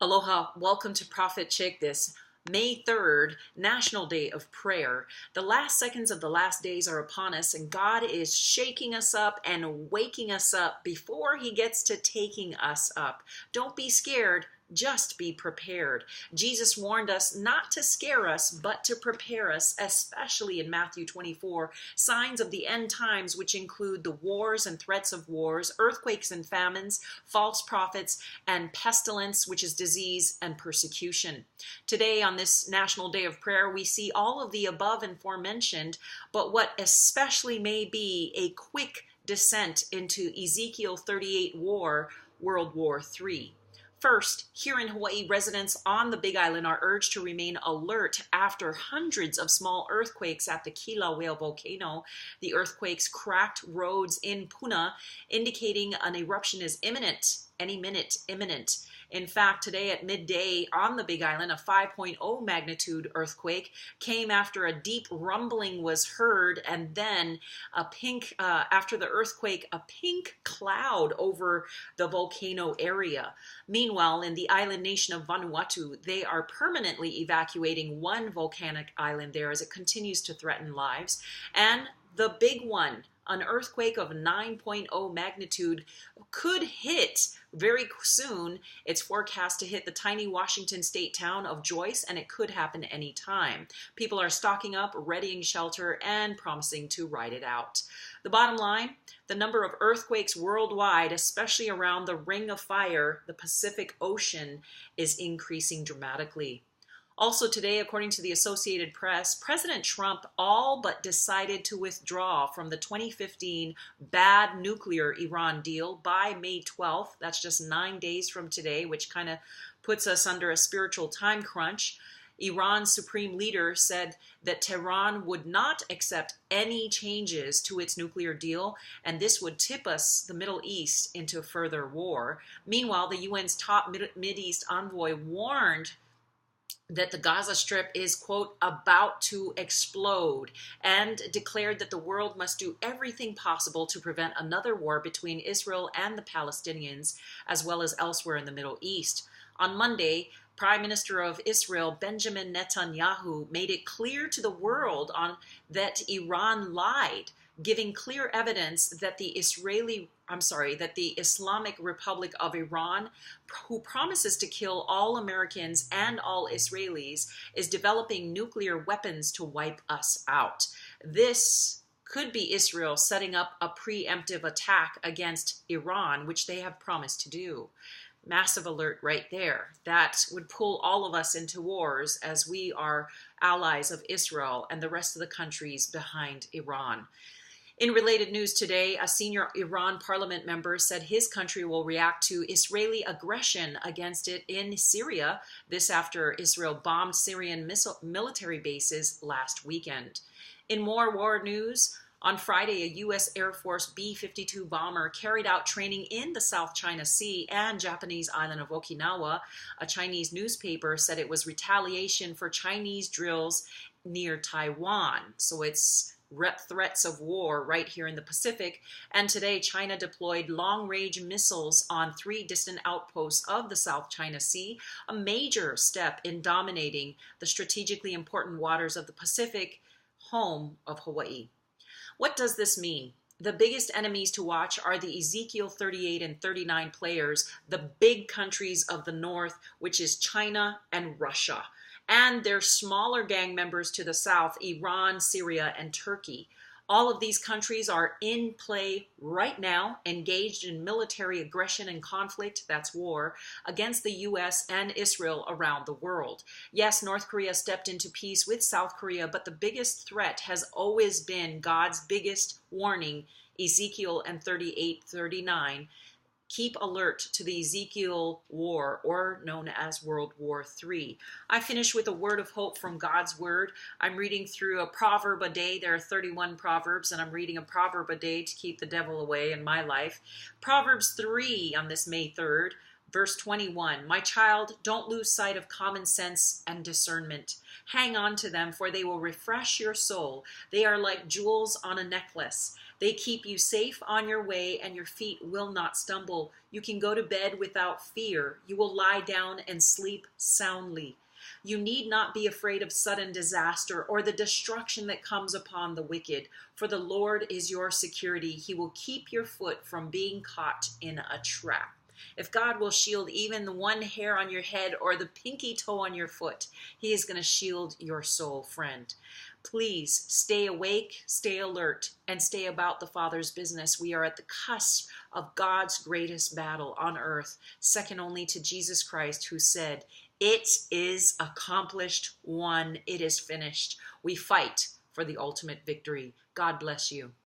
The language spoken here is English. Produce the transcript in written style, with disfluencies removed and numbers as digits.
Aloha, welcome to ProphetChic this May 3rd, National Day of Prayer. The last seconds of the last days are upon us, and God is shaking us up and waking us up before He gets to taking us up. Don't be scared. Just be prepared. Jesus warned us not to scare us, but to prepare us, especially in Matthew 24, signs of the end times, which include the wars and threats of wars, earthquakes and famines, false prophets, and pestilence, which is disease and persecution. Today, on this National Day of Prayer, we see all of the above and forementioned, but what especially may be a quick descent into Ezekiel 38 war, World War III. First, here in Hawaii, residents on the Big Island are urged to remain alert after hundreds of small earthquakes at the Kilauea volcano. The earthquakes cracked roads in Puna, indicating an eruption is imminent, any minute imminent. In fact, today at midday on the Big Island, a 5.0 magnitude earthquake came after a deep rumbling was heard, and then after the earthquake, a pink cloud over the volcano area. Meanwhile, in the island nation of Vanuatu, they are permanently evacuating one volcanic island there as it continues to threaten lives. And the big one, an earthquake of 9.0 magnitude, could hit very soon. It's forecast to hit the tiny Washington state town of Joyce, and it could happen any time. People are stocking up, readying shelter, and promising to ride it out. The bottom line, the number of earthquakes worldwide, especially around the Ring of Fire, the Pacific Ocean, is increasing dramatically. Also today, according to the Associated Press, President Trump all but decided to withdraw from the 2015 bad nuclear Iran deal by May 12th. That's just 9 days from today, which kind of puts us under a spiritual time crunch. Iran's supreme leader said that Tehran would not accept any changes to its nuclear deal, and this would tip us, the Middle East, into further war. Meanwhile, the UN's top Mideast envoy warned that the Gaza Strip is, quote, about to explode, and declared that the world must do everything possible to prevent another war between Israel and the Palestinians, as well as elsewhere in the Middle East. On Monday, Prime Minister of Israel, Benjamin Netanyahu, made it clear to the world that Iran lied, giving clear evidence that the Islamic Republic of Iran, who promises to kill all Americans and all Israelis, is developing nuclear weapons to wipe us out. This could be Israel setting up a preemptive attack against Iran, which they have promised to do. Massive alert right there. That would pull all of us into wars, as we are allies of Israel and the rest of the countries behind Iran. In related news today, a senior Iran parliament member said his country will react to Israeli aggression against it in Syria, this after Israel bombed Syrian military bases last weekend. In more war news, on Friday, a U.S. Air Force B-52 bomber carried out training in the South China Sea and Japanese island of Okinawa. A Chinese newspaper said it was retaliation for Chinese drills near Taiwan. So it's threats of war right here in the Pacific. And today, China deployed long-range missiles on 3 distant outposts of the South China Sea, a major step in dominating the strategically important waters of the Pacific, home of Hawaii. What does this mean? The biggest enemies to watch are the Ezekiel 38 and 39 players, the big countries of the north, which is China and Russia, and their smaller gang members to the south, Iran, Syria, and Turkey. All of these countries are in play right now, engaged in military aggression and conflict, that's war, against the U.S. and Israel around the world. Yes, North Korea stepped into peace with South Korea, but the biggest threat has always been God's biggest warning, Ezekiel and 38-39. Keep alert to the Ezekiel War, or known as World War III. I finish with a word of hope from God's Word. I'm reading through a proverb a day. There are 31 proverbs, and I'm reading a proverb a day to keep the devil away in my life. Proverbs 3 on this May 3rd, verse 21. My child, don't lose sight of common sense and discernment. Hang on to them, for they will refresh your soul. They are like jewels on a necklace. They keep you safe on your way, and your feet will not stumble. You can go to bed without fear. You will lie down and sleep soundly. You need not be afraid of sudden disaster or the destruction that comes upon the wicked, for the Lord is your security. He will keep your foot from being caught in a trap. If God will shield even the one hair on your head or the pinky toe on your foot, he is going to shield your soul, friend. Please stay awake, stay alert, and stay about the Father's business. We are at the cusp of God's greatest battle on earth, second only to Jesus Christ, who said, "It is accomplished, one, it is finished." We fight for the ultimate victory. God bless you.